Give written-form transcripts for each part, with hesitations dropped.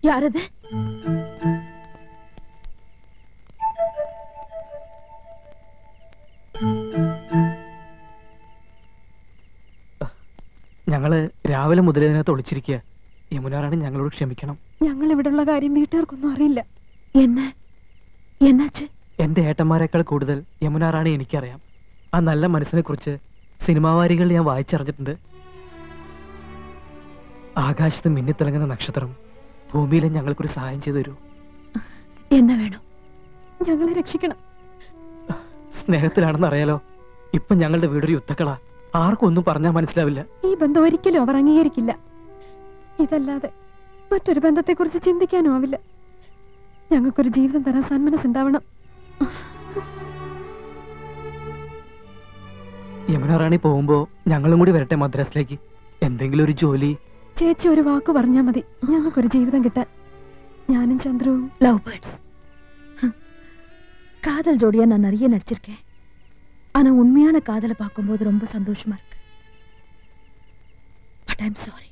யாரது? ഞങ്ങള് രാവിലെ മുതൽ ഇതിനകത്ത് ഒളിച്ചിരിക്കുക. യമുനാറാണി ഞങ്ങളോട് ക്ഷമിക്കണം. ഞങ്ങൾ ഇവിടെയുള്ള കാര്യം വീട്ടുകാർക്കൊന്നും അറിയില്ല. എന്നാച്ച്? എന്റെ ഏട്ടന്മാരെക്കാൾ കൂടുതൽ യമുനാറാണി എനിക്കറിയാം. ആ നല്ല മനസ്സിനെ കുറിച്ച് സിനിമാവാരികളിൽ ഞാൻ വായിച്ചറിഞ്ഞിട്ടുണ്ട്. ആകാശത്ത് മിന്നിത്തിളങ്ങുന്ന നക്ഷത്രം ഭൂമിയിലെ ഞങ്ങൾക്കൊരു സഹായം ചെയ്തു തരൂ. എന്നാ വേണം? ഞങ്ങളെ രക്ഷിക്കണം. സ്നേഹത്തിലാണെന്ന് അറിയാലോ. ഇപ്പൊ ഞങ്ങളുടെ വീടൊരു യുദ്ധക്കളാ. ആർക്കും ഒന്നും പറഞ്ഞാൽ മനസ്സിലാവില്ല. ഈ ബന്ധം ഒരിക്കലും അവർ അംഗീകരിക്കില്ല. ഇതല്ലാതെ മറ്റൊരു ബന്ധത്തെ കുറിച്ച് ചിന്തിക്കാനും ആവില്ല. ഞങ്ങൾക്കൊരു ജീവിതം തരാൻ സന്മനസ്സുണ്ടാവണം. യമുനാറാണി പോകുമ്പോ ഞങ്ങളും കൂടി വരട്ടെ മദ്രാസിലേക്ക്. എന്തെങ്കിലും ഒരു ജോലി. ചേച്ചി ഒരു വാക്ക് പറഞ്ഞാൽ മതി ഞങ്ങൾക്കൊരു ജീവിതം കിട്ടാൻ. ഞാനും ചന്ദ്രവും லவ் பேர்ட்ஸ். காதல் ஜோடியா நான் நிறைய நடிச்சிருக்கேன். ஆனா உண்மையான காதலை பார்க்கும்போது ரொம்ப சந்தோஷமா இருக்கு. பட் ஐம் சாரி,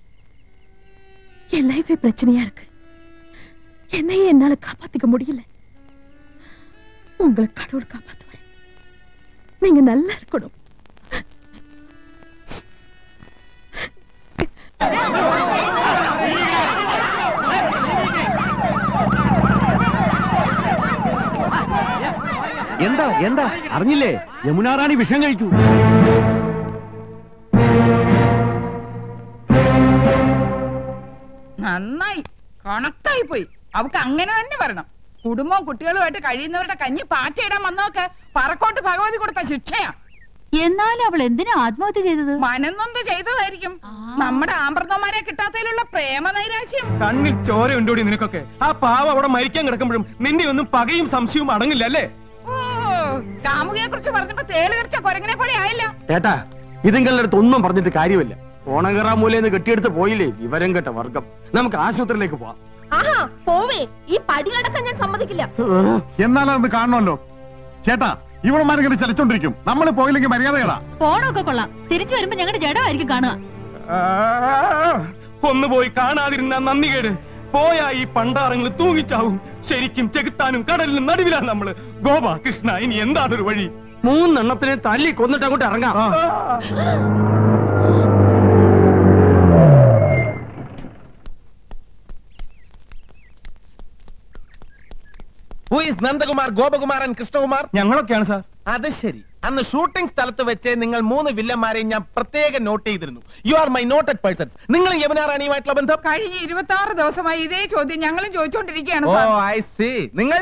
என் லைஃபே பிரச்சனையா இருக்கு. என்னையே என்னால காப்பாத்திக்க முடியல. உங்களை கடவுள் காப்பாத்துவார். நீங்க நல்லா இருக்கணும். എന്താ എന്താ അറിഞ്ഞില്ലേ? യമുനാറാണി വിഷം കഴിച്ചു. നന്നായി, കണക്കായി പോയി. അവക്ക് അങ്ങനെ തന്നെ വരണം. കുടുംബവും കുട്ടികളുമായിട്ട് കഴിയുന്നവരുടെ കഞ്ഞി പാറ്റയിടാൻ വന്നോക്ക് പറക്കോട്ട് ഭഗവതി കൊടുത്ത ശിക്ഷയാ. എന്നാലും അവൾ എന്തിനാ ആത്മഹത്യ ചെയ്തത്? മനന്നൊന്ന് ചെയ്തതായിരിക്കും. നമ്മുടെ ആമ്പർന്നമാരെ കിട്ടാത്തതിലുള്ള പ്രേമ നൈരാശ്യം. കണ്ണിൽ ചോര ഉണ്ടോടി നിനക്കൊക്കെ? ആ പാവ അവിടെ മരിക്കാൻ കിടക്കുമ്പോഴും നിന്നെ ഒന്നും പകയും സംശയവും അടങ്ങില്ല അല്ലേ? ഓ, കാമുകിയെ കുറിച്ച് പറഞ്ഞപ്പോ തേല് കടിച്ച കൊരങ്ങനെ പോലെ ആയില്ല. ഏട്ടാ, ഇതുങ്ങളുടെ അടുത്ത് ഒന്നും പറഞ്ഞിട്ട് കാര്യമില്ല. ഓണങ്കറ മൂലന്ന് കെട്ടിയെടുത്ത് പോയില്ലേ വിവരം കേട്ട വർഗം. നമുക്ക് ആശുപത്രിയിലേക്ക് പോവാം. പോവേ, ഈ പടി കടക്കാൻ ഞാൻ സമ്മതിക്കില്ല. എന്നാലും അത് കാണണമല്ലോ. ചേട്ടാ, ഇവളമാരിങ്ങനെ ചലിച്ചോണ്ടിരിക്കും. നമ്മൾ പോയില്ലെങ്കിൽ മര്യാദയടാ. പോണൊക്കെ കൊള്ളാം. തിരിച്ചു വരുമ്പോ ഞങ്ങളുടെ ജഡമായിരിക്കും കാണുക. ഒന്നുപോയി കാണാതിരുന്ന നന്ദി കേട്. പോയാ ഈ പണ്ടാറങ്ങൾ തൂങ്ങിച്ചാവും. ശരിക്കും ചെകുത്താനും കടലിനും നടുവിലാ നമ്മള്. ഗോപ കൃഷ്ണ, ഇനി എന്താണൊരു വഴി? 3 എണ്ണത്തിനെ തല്ലി കൊന്നിട്ട് അങ്ങോട്ട് ഇറങ്ങാം. നന്ദകുമാർ, ഗോപകുമാർ, കൃഷ്ണകുമാർ? ഞങ്ങളൊക്കെയാണ് സാർ. അത് ശരി. അന്ന് ഷൂട്ടിംഗ് സ്ഥലത്ത് വെച്ച് നിങ്ങൾ 3 വില്ലന്മാരെയും ഞാൻ പ്രത്യേകം നോട്ട് ചെയ്തിരുന്നു. You are my noted persons. നിങ്ങൾ യമുനാറാണിയുമായിട്ടുള്ള ബന്ധം? കഴിഞ്ഞ 26 ദിവസമായി ഇതേ ചോദ്യം ഞങ്ങളും ചോദിച്ചോണ്ടിരിക്കുകയാണ്. ഓ, ഐ സീ. നിങ്ങൾ?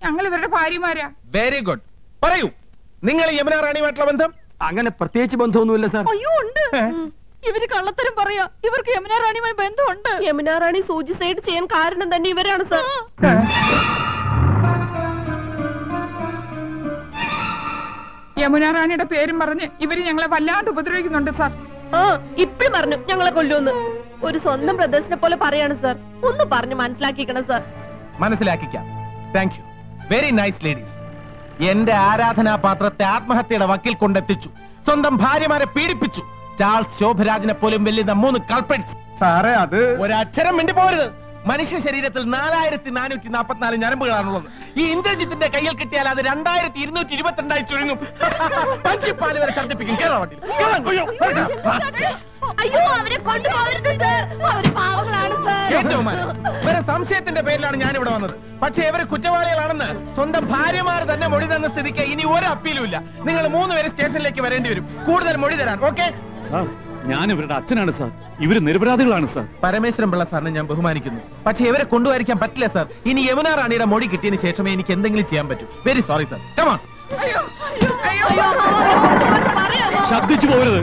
ഞങ്ങൾ ഇവരുടെ ഭാര്യമാരാ. Very good. പറയൂ, നിങ്ങൾ യമുനാറാണിയുമായിട്ടുള്ള ബന്ധം? അങ്ങനെ പ്രത്യേകിച്ച് ബന്ധമൊന്നുമില്ല സാർ. അയ്യോ, ഉണ്ട്. ഇവര് കള്ളത്തരം പറയാ. ഇവർക്ക് യമുനാറാണിയുമായി ബന്ധമുണ്ട്. യമുനാറാണി സൂചിസൈഡ് ചെയ്യാൻ കാരണം തന്നെ ഇവരാണ് സാർ. യമുനാറാണിയുടെ പേരും പറഞ്ഞ് ഇവര് ഞങ്ങളെ വല്ലാണ്ട് ഉപദ്രവിക്കുന്നുണ്ട് സാർ. ഇപ്പഴും പറഞ്ഞു ഞങ്ങളെ കൊല്ലുമെന്ന്. ഒരു സ്വന്തം ബ്രദേഴ്സിനെ പോലെ പറയാണ് സാർ. ഒന്ന് പറഞ്ഞു മനസ്സിലാക്കിക്കണം സാർ. മനസ്സിലാക്കിക്കാം. Thank you. Very nice ladies. എന്റെ ആരാധനാപാത്രത്തെ ആത്മഹത്യയുടെ വക്കിൽ കൊണ്ടെത്തിച്ചു. സ്വന്തം ഭാര്യമാരെ പീഡിപ്പിച്ചു. ചാൾസ് ശോഭരാജിനെ പോലും വെല്ലുന്ന 3 കൾപ്രിറ്റ്സ്. സാറേ, അത് ഒരക്ഷരം മിണ്ടി പോരുത്. മനുഷ്യ ശരീരത്തിൽ 4444 ഞരമ്പുകളാണുള്ളത്. ഈ ഇന്ദ്രജിത്തിന്റെ കയ്യിൽ കിട്ടിയാൽ അത് 2222 ചുരുങ്ങും. പഞ്ചിപ്പാല് വരെ ഛർദ്ദിപ്പിക്കും. അയ്യോ, അവരെ കൊണ്ടുപോകരുത് സാർ. അവര് പാവങ്ങളാണ് സാർ. സംശയത്തിന്റെ പേരിലാണ് ഞാൻ ഇവിടെ വന്നത്. പക്ഷെ ഇവര് കുറ്റവാളികളാണെന്ന് സ്വന്തം ഭാര്യമാർ തന്നെ മൊഴി തന്ന സ്ഥിതിക്ക് ഇനി ഒരു അപ്പീലും ഇല്ല. നിങ്ങൾ 3 പേര് സ്റ്റേഷനിലേക്ക് വരേണ്ടി വരും കൂടുതൽ മൊഴി തരാൻ. Okay sir? ഞാൻ ഇവരുടെ അച്ഛനാണ് സാർ. ഇവര് നിരപരാധികളാണ് സാർ. പരമേശ്വരൻ പിള്ള സാറിനെ ഞാൻ ബഹുമാനിക്കുന്നു. പക്ഷെ ഇവരെ കൊണ്ടുവരിക്കാൻ പറ്റില്ല സാർ. ഇനി യമുനാറാണിയുടെ മൊഴി കിട്ടിയതിന് ശേഷമേ എനിക്ക് എന്തെങ്കിലും ചെയ്യാൻ പറ്റൂ. Very sorry sir. Come on. ശബ്ദിച്ചു പോകരുത്.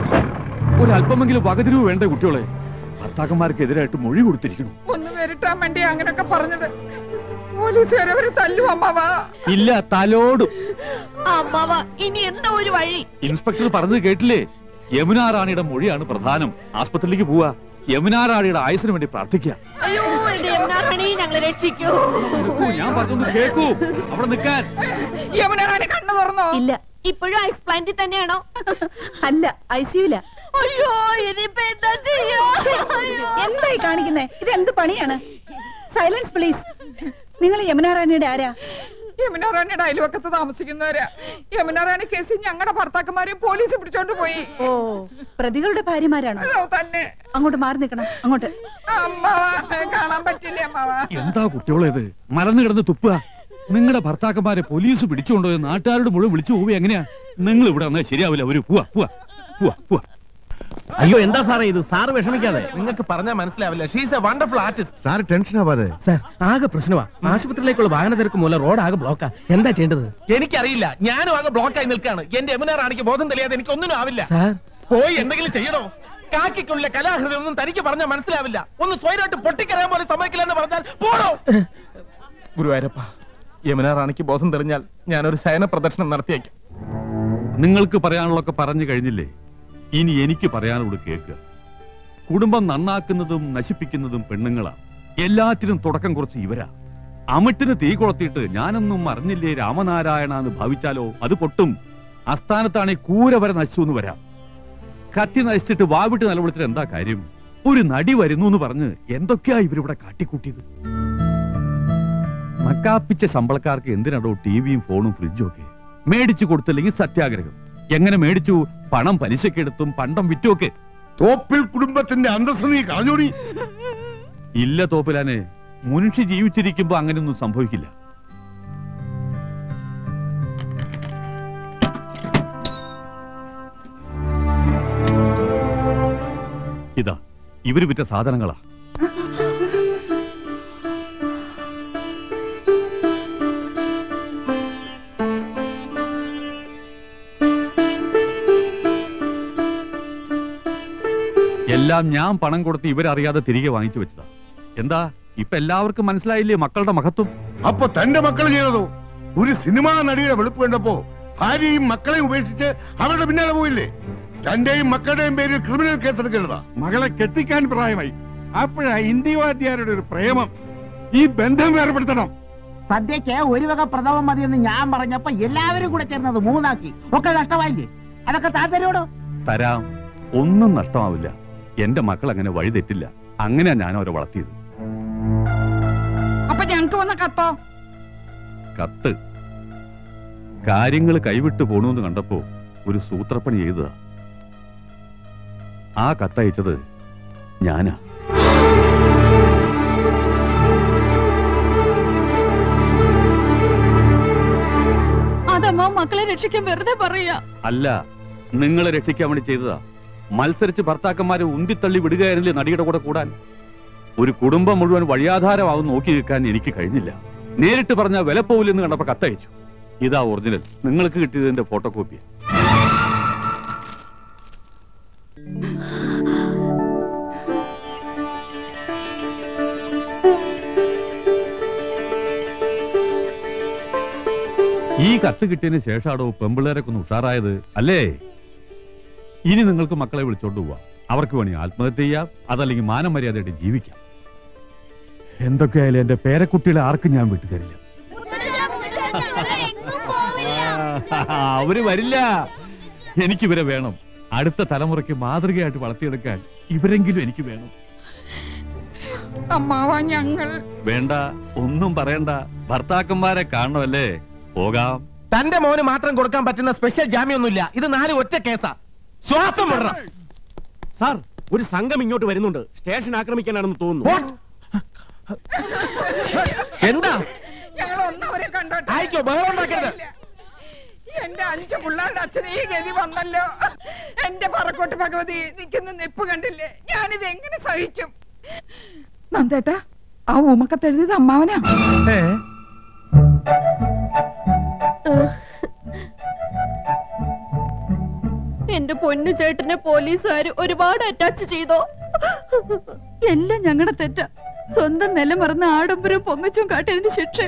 ഒരല്പമെങ്കിലും വകതിരിവ് വേണ്ട കുട്ടികളെ. ഭർത്താക്കന്മാർക്കെതിരായിട്ട് മൊഴി കൊടുത്തിരിക്കുന്നു. ഒന്ന് വരട്ടാൻ വേണ്ടി അങ്ങനൊക്കെ പറഞ്ഞത്. പോലീസുകാരവര് തല്ലും അമ്മാവാ. ഇല്ല, തലോടും. അമ്മാവാ, ഇനി എന്താ ഒരു വഴി? ഇൻസ്പെക്ടർ പറഞ്ഞത് കേട്ടില്ലേ? യമുനാറാണിയുടെ മൊഴിയാണ് പ്രധാനം. ആസ്പത്രിയിലേക്ക് പോവാ. യമുനാറാണിയുടെ ആയുസിന് വേണ്ടി പ്രാർത്ഥിക്കുക. അയ്യോ, എന്റെ യമുനാറാണി, ഞങ്ങളെ രക്ഷിക്കൂ. ഞാൻ പറഞ്ഞൊന്ന് കേൾക്കൂ. അവിടെ നിൽക്കാൻ. യമുനാറാണി കണ്ണു തുറന്നോ? ഇല്ല. ഇപ്പോഴും ഐസ് പ്ലാന്റിൽ തന്നെയാണോ? അല്ല, ഐസിയുല. അയ്യോ, ഇനിയിപ്പോ എന്താ ചെയ്യാ? എന്തായി കാണിക്കുന്നേ? ഇത് എന്ത് പണിയാണ്? Silence please. നിങ്ങൾ യമുന റാണിയുടെ ആരാ? യമുന റാണിയുടെ അയൽവക്കത്ത് താമസിക്കുന്നവരാ. യമുന റാണി കേസിൽ ഞങ്ങളുടെ ഭർത്താക്കന്മാരെ പോലീസ് പിടിച്ചോണ്ട് പോയി. ഓ, പ്രതികളുടെ ഭാര്യമാരാണോ? തന്നെ. അങ്ങോട്ട് മാറി നിൽക്കണം. അങ്ങോട്ട്. അമ്മാവാ, കാണാൻ പറ്റില്ല അമ്മാവാ. എന്താ കുട്ടികളേത് മലന്ന് കിടന്ന് തുപ്പുക? നിങ്ങളുടെ ഭർത്താക്കന്മാരെ പോലീസ് പിടിച്ചുകൊണ്ടോ നാട്ടുകാരോട് മുഴുവൻ വിളിച്ചു പോവുക എങ്ങനെയാ? നിങ്ങൾ ഇവിടെ വന്നാൽ ശരിയാവില്ല. ഒരു പോവാ പോവാ പോവാ പോവാ. അയ്യോ എന്താ സാറേ ഇത്? സാറ് വിഷമിക്കാതെ. നിങ്ങൾക്ക് പറഞ്ഞാൽ മനസ്സിലാവില്ല. She's A wonderful artist. Sir tension ആവാതെ. സാർ ആകെ പ്രശ്നമാ. ആശുപത്രിയിലേക്കുള്ള വാഹന തിരക്ക് മൂലം റോഡ് ആകെ ബ്ലോക്കാ. എന്താ ചെയ്യേണ്ടത്? എനിക്കറിയില്ല. ഞാനും ആകെ ബ്ലോക്കായി നിൽക്കാണ്. എന്റെ യമുന റാണിക്ക് ബോധം തെളിയാതെ എനിക്ക് ഒന്നിനും ആവില്ല. സാർ പോയി എന്തെങ്കിലും ചെയ്യണോ? കാക്കിക്കുള്ള കലാഹൃദയം ഒന്നും തനിക്ക് പറഞ്ഞാൽ മനസ്സിലാവില്ല. ഒന്ന് സ്വയമായിട്ട് പൊട്ടിക്കറിയാൻ പോലെ സമ്മതിക്കില്ല എന്ന് പറഞ്ഞാൽ പോടോ. ഗുരുവായൂരപ്പ, യമുന റാണിക്ക് ബോധം തെളിഞ്ഞാൽ ഞാനൊരു ശയന പ്രദർശനം നടത്തിയേക്കാം. നിങ്ങൾക്ക് പറയാനുള്ളതൊക്കെ പറഞ്ഞു കഴിഞ്ഞില്ലേ? ഇനി എനിക്ക് പറയാനുള്ളത് കേൾക്കുക. കുടുംബം നന്നാക്കുന്നതും നശിപ്പിക്കുന്നതും പെണ്ണുങ്ങളാണ്. എല്ലാത്തിനും തുടക്കം കുറച്ച് ഇവരാ. അമിട്ടിന് തീ കൊളുത്തിയിട്ട് ഞാനൊന്നും അറിഞ്ഞില്ലേ രാമനാരായണ എന്ന് ഭാവിച്ചാലോ അത് പൊട്ടും. അസ്ഥാനത്താണെ കൂര വരെ നശിച്ചു എന്ന് വരാം. കത്തി നശിച്ചിട്ട് വാവിട്ട് നിലവിളിച്ചിട്ട് എന്താ കാര്യം? ഒരു നടി വരുന്നു എന്ന് പറഞ്ഞ് എന്തൊക്കെയാ ഇവരിവിടെ കാട്ടിക്കൂട്ടിയത്? നക്കാപ്പിച്ച ശമ്പളക്കാർക്ക് എന്തിനാടോ ടിവിയും ഫോണും ഫ്രിഡ്ജും ഒക്കെ? മേടിച്ചു കൊടുത്തില്ലെങ്കിൽ സത്യാഗ്രഹം. എങ്ങനെ മേടിച്ചു? പണം പലിശക്കെടുത്തും പണ്ടം വിറ്റുമൊക്കെ. തോപ്പിൽ കുടുംബത്തിന്റെ അന്തസ്സ് നീ കളഞ്ഞോടി. ഇല്ല തോപ്പിലാനെ, മുൻഷി ജീവിച്ചിരിക്കുമ്പോ അങ്ങനെയൊന്നും സംഭവിക്കില്ല. ഇതാ ഇവര് വിറ്റ സാധനങ്ങളാ. എല്ലാം ഞാൻ പണം കൊടുത്ത് ഇവരറിയാതെ തിരികെ വാങ്ങിച്ചു വെച്ചതാ. എന്താ ഇപ്പൊ എല്ലാവർക്കും മനസ്സിലായില്ലേ മക്കളുടെ മഹത്വം? അപ്പൊ തന്റെ മക്കൾ ചെയ്തതോ? ഒരു സിനിമാ നടിയുടെ വെളുപ്പ് കണ്ടപ്പോ ഭാര്യയും മക്കളെയും ഉപേക്ഷിച്ച് അവരുടെ പിന്നാലെ പോയില്ലേ? തന്റെയും മക്കളുടെയും പേരിൽ ക്രിമിനൽ കേസ് എടുക്കേണ്ടതാ. മകളെ കെട്ടിക്കാൻ പ്രായമായി. അപ്പോഴാ ഇന്ത്യവാദ്യാരുടെ ഒരു പ്രേമം. ഈ ബന്ധം വേർപെടുത്തണം. സദ്യക്ക് ഒരു വക പ്രഥമം മതിയെന്ന് ഞാൻ പറഞ്ഞപ്പോ എല്ലാവരും കൂടെ ചേർന്നത് മൂന്നാക്കി. ഒക്കെ നഷ്ടമായില്ലേ? അതൊക്കെ താൻ തരോടോ? തരാം. ഒന്നും നഷ്ടമാവില്ല. എന്റെ മക്കൾ അങ്ങനെ വഴി തെറ്റില്ല. അങ്ങനെയാ ഞാൻ അവരെ വളർത്തിയത്. അപ്പൊ ഞങ്ങക്ക് വന്ന കത്തോ? കത്ത് കാര്യങ്ങൾ കൈവിട്ടു പോണൂന്ന് കണ്ടപ്പോ ഒരു സൂത്രപ്പണി ചെയ്തതാ. ആ കത്തയച്ചത് ഞാനാ. അതമ്മ മക്കളെ രക്ഷിക്കാൻ വെറുതെ പറയാ. അല്ല, നിങ്ങളെ രക്ഷിക്കാൻ വേണ്ടി ചെയ്തതാ. മത്സരിച്ച് ഭർത്താക്കന്മാരെ ഉന്തിത്തള്ളി വിടുകയായിരുന്നില്ലേ നടിയുടെ കൂടെ കൂടാൻ? ഒരു കുടുംബം മുഴുവൻ വഴിയാധാരമാവും നോക്കി നിൽക്കാൻ എനിക്ക് കഴിഞ്ഞില്ല. നേരിട്ട് പറഞ്ഞാൽ വില പോവില്ലെന്ന് കണ്ടപ്പോ കത്തയച്ചു. ഇതാ ഒറിജിനൽ. നിങ്ങൾക്ക് കിട്ടിയതിന്റെ ഫോട്ടോ കോപ്പി. ഈ കത്ത് കിട്ടിയതിന് ശേഷമാണോ പെമ്പിള്ളേരൊക്കെ ഒന്ന് ഉഷാറായത് അല്ലേ? ഇനി നിങ്ങൾക്ക് മക്കളെ വിളിച്ചോണ്ട് പോവാം. അവർക്ക് വേണി ആത്മഹത്യ ചെയ്യാം, അതല്ലെങ്കിൽ മാനം മര്യാദയായിട്ട് ജീവിക്കാം. എന്തൊക്കെയായാലും എന്റെ പേരക്കുട്ടികളെ ആർക്കും ഞാൻ വിട്ടുതരില്ല. അവര് വരില്ല. എനിക്കിവരെ വേണം. അടുത്ത തലമുറയ്ക്ക് മാതൃകയായിട്ട് വളർത്തിയെടുക്കാൻ ഇവരെങ്കിലും എനിക്ക് വേണം. അമ്മാവാ, ഞങ്ങൾ വേണ്ട, ഒന്നും പറയണ്ട. ഭർത്താക്കന്മാരെ കാണണമല്ലേ? പോകാം. തന്റെ മോന് മാത്രം കൊടുക്കാൻ പറ്റുന്ന സ്പെഷ്യൽ ജാമ്യമൊന്നുമില്ല. ഇത് 4 ഒറ്റ കേസാ. ശ്വാസം വിടണം. സാർ, ഒരു സംഘം ഇങ്ങോട്ട് വരുന്നുണ്ട്. സ്റ്റേഷൻ ആക്രമിക്കാനാണെന്ന് തോന്നുന്നു. എന്താ? ഞങ്ങൾ ഒന്നവരെ കണ്ടോട്ടെ. ആയിക്കോ, ബഹളം ഉണ്ടാക്കരുത്. എന്റെ 5 പിള്ളേരുടെ അച്ഛനെ ഈ ഗതി വന്നല്ലോ. എന്റെ പറക്കോട്ട് ഭഗവതി നിൽക്കുന്ന നിപ്പ് കണ്ടില്ലേ? ഞാനിത് എങ്ങനെ സഹിക്കും? നന്ദേട്ടാ, ആ ഊമക്കത്തെഴുതിയത് അമ്മാവനാ. എന്റെ പൊന്നു ചേട്ടനെ പോലീസുകാര് ഒരുപാട് അറ്റാച്ച് ചെയ്തോ? എല്ലാം ഞങ്ങളുടെ തെറ്റാ. സ്വന്തം നില മറന്ന് ആഡംബരം പൊങ്ങച്ചും കാട്ടിയതിന് ശിക്ഷ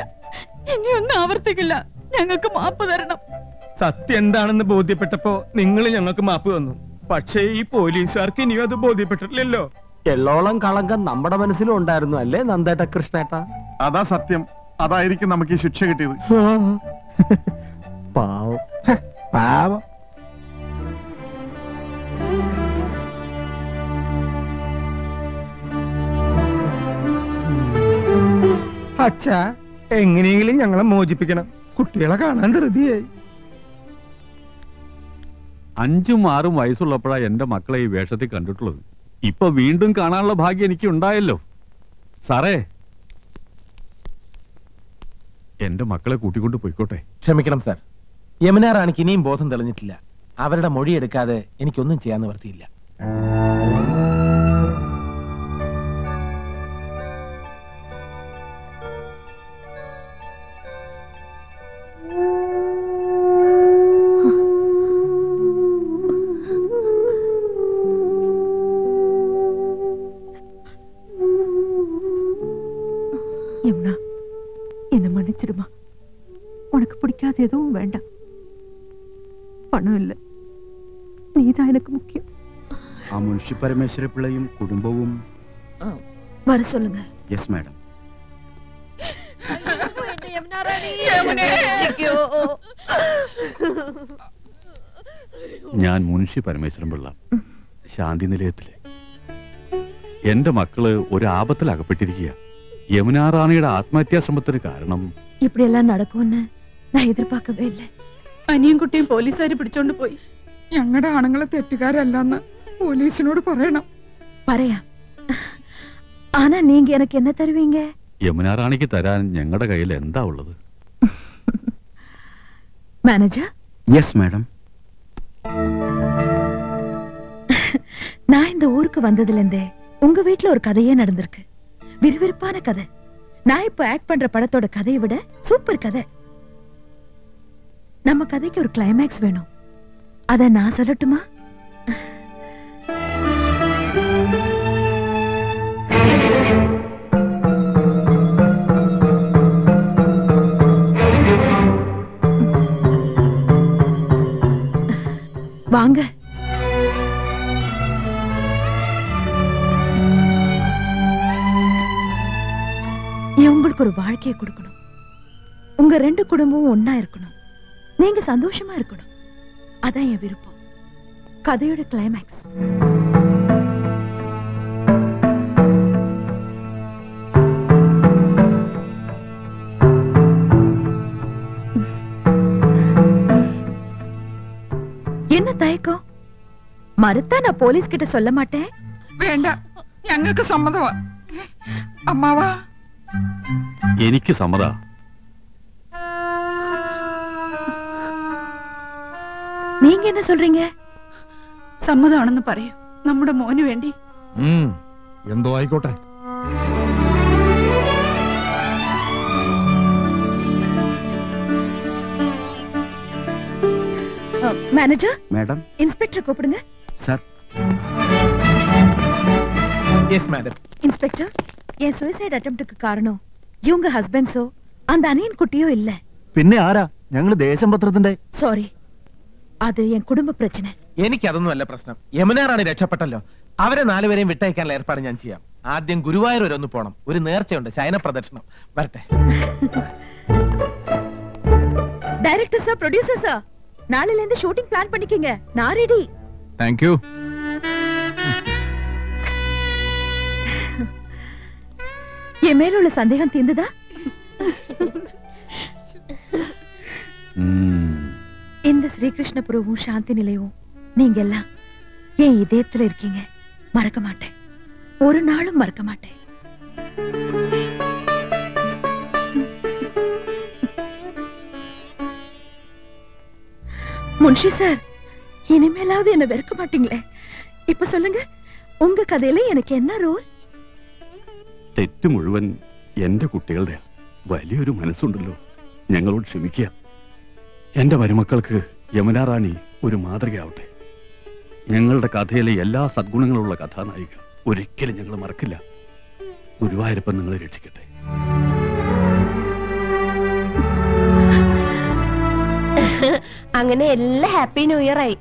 ഇനിയൊന്നും ആവർത്തിക്കില്ല. ഞങ്ങൾക്ക് മാപ്പ് തരണം. സത്യം എന്താണെന്ന് ബോധ്യപ്പെട്ടപ്പോ നിങ്ങൾ ഞങ്ങൾക്ക് മാപ്പ് തന്നു. പക്ഷേ ഈ പോലീസുകാർക്ക് ഇനിയും അത് ബോധ്യപ്പെട്ടിട്ടില്ലല്ലോ. എള്ളോളം കളങ്കം നമ്മുടെ മനസ്സിലും ഉണ്ടായിരുന്നു അല്ലേ നന്ദേട്ട കൃഷ്ണേട്ട? അതാ സത്യം. അതായിരിക്കും നമുക്ക് ഈ ശിക്ഷ കിട്ടിയത്. പാവം പാവം. അച്ഛാ, എങ്ങനെയെങ്കിലും ഞങ്ങളെ മോചിപ്പിക്കണം. കുട്ടികളെ കാണാൻ ധൃതിയായി. 5ഉം 6ഉം വയസ്സുള്ളപ്പോഴാ എന്റെ മക്കളെ ഈ വേഷത്തിൽ കണ്ടിട്ടുള്ളത്. ഇപ്പൊ വീണ്ടും കാണാനുള്ള ഭാഗ്യം എനിക്ക് ഉണ്ടായല്ലോ. സാറേ, എന്റെ മക്കളെ കൂട്ടിക്കൊണ്ട് പോയിക്കോട്ടെ. ക്ഷമിക്കണം സാർ, യമുന റാണിക്ക് ഇനിയും ബോധം തെളിഞ്ഞിട്ടില്ല. അവരുടെ മൊഴി എടുക്കാതെ എനിക്കൊന്നും ചെയ്യാൻ നിവർത്തിയില്ല. யமுனா, என்ன மன்னிச்சிடுமா. உனக்கு பிடிக்காத எதுவும் வேண்டாம். பணம் இல்ல, நீதான் எனக்கு முக்கியம். ആ മുൻഷി പരമേശ്വര പിള്ളയും കുടുംബവും வர சொல்லுங்க. Yes madam. ഞാൻ മുൻഷി പരമേശ്വരൻ പിള്ള, ശാന്തി നിലയത്തിലെ. എന്റെ മക്കള് ഒരു ആപത്തിൽ അകപ്പെട്ടിരിക്കുക. യമുന റാണിയുടെ ആത്മഹത്യാശ്രമത്തിന് കാരണം இப்படி எல்லாம் நடக்கும்னு நான் எதிர்பார்க்கவே இல்லை. അനിയും കുട്ടിയും പോലീസുകാർ പിടിച്ചോണ്ട് പോയി. ഞങ്ങളുടെ ആണുങ്ങളെ തെറ്റുകാരല്ലെന്ന് പോലീസിനോട് പറയണം. പറയാം. ஆனா நீங்க எனக்கு என்ன தருவீங்க? യമുന റാണിക്ക് തരാൻ ഞങ്ങളുടെ കയ്യിൽ എന്താ ഉള്ളത്? Manager, yes madam. நான் இந்த ஊருக்கு வந்ததுல இருந்தே உங்க வீட்டுல ஒரு கதையே நடந்திருக்கு. விறுவிறுப்பான கதை. நான் இப்ப ஆக்ட் பண்ற படத்தோட கதையை விட சூப்பர் கதை. நம்ம கதைக்கு ஒரு கிளைமேக்ஸ் வேணும். அத நான் சொல்லட்டுமா? வாங்க. உங்களுக்கு ஒரு வாழ்க்கையை கொடுக்கணும். உங்க 2 குடும்பமும் ஒன்னா இருக்கணும். நீங்க சந்தோஷமா இருக்கணும். அதான் என் விருப்பம். கதையோட கிளைமேக்ஸ். என்ன தயக்கம்? மறுத்தா நான் போலீஸ் கிட்ட சொல்ல மாட்டேன். വേണ്ട, ഞങ്ങൾക്ക് സമ്മതമാ. അമ്മാവാ, എനിക്ക് സമ്മത. நீங்க என்ன சொல்றீங்க? സമ്മതമാണെന്ന് പറയൂ, നമ്മുടെ മോന് വേണ്ടി. എന്തോ ആയിക്കോട്ടെ. Manager, madam. இன்ஸ்பெக்டர் கூப்பிடுங்க. സർ. Yes madam. இன்ஸ்பெக்டர், என் சூசைட் அட்டெம்ப்ட்க்கு காரணம் இவங்க ஹஸ்பண்ட்ஸோ அந்த அனியன் குட்டியோ இல்ல. പിന്നെ ആരാ? ഞങ്ങള് ദേശം പത്രത്തിന്റെ. സോറി, അത് എൻ കുടുംബ പ്രശ്നം. എനിക്കതൊന്നുമല്ല പ്രശ്നം. യമുന റാണി രക്ഷപ്പെട്ടല്ലോ. അവരെ 4 പേരെയും വിട്ടയക്കാനുള്ള ഏർപ്പാട് ഞാൻ ചെയ്യാം. ആദ്യം ഗുരുവായൂർ വരെ ഒന്ന് പോണം. ഒരു നേർച്ചയുണ്ട്, ശയന പ്രദക്ഷിണം. വരട്ടെ. டைரக்டர் சார், ப்ரொடியூசர் சார், நாளையில இருந்து ஷூட்டிங் பிளான் பண்ணிக்கங்க. நான் ரெடி. Thank you. என் மேல உள்ள சந்தேகம் தீர்ந்ததா? இந்த ஸ்ரீகிருஷ்ணபுரமும் சாந்தி நிலையமும் நீங்க எல்லாம் என் இதயத்துல இருக்கீங்க. மறக்க மாட்டேன், ஒரு நாளும் மறக்க மாட்டேன். முன்ஷி சார், இனிமேலாவது என்ன வெறுக்க மாட்டீங்களே? இப்ப சொல்லுங்க, உங்க கதையில எனக்கு என்ன ரோல்? തെറ്റ് മുഴുവൻ എന്റെ കുട്ടികളുടെ. വലിയൊരു മനസ്സുണ്ടല്ലോ, ഞങ്ങളോട് ക്ഷമിക്കുക. എന്റെ മരുമക്കൾക്ക് യമുന റാണി ഒരു മാതൃകയാവട്ടെ. ഞങ്ങളുടെ കഥയിലെ എല്ലാ സദ്ഗുണങ്ങളുള്ള കഥാനായിക ഒരിക്കലും ഞങ്ങൾ മറക്കില്ല. ഗുരുവായൂരപ്പൻ നിങ്ങളെ രക്ഷിക്കട്ടെ. അങ്ങനെ എല്ലാ ഹാപ്പി ന്യൂ ഇയർ ആയി.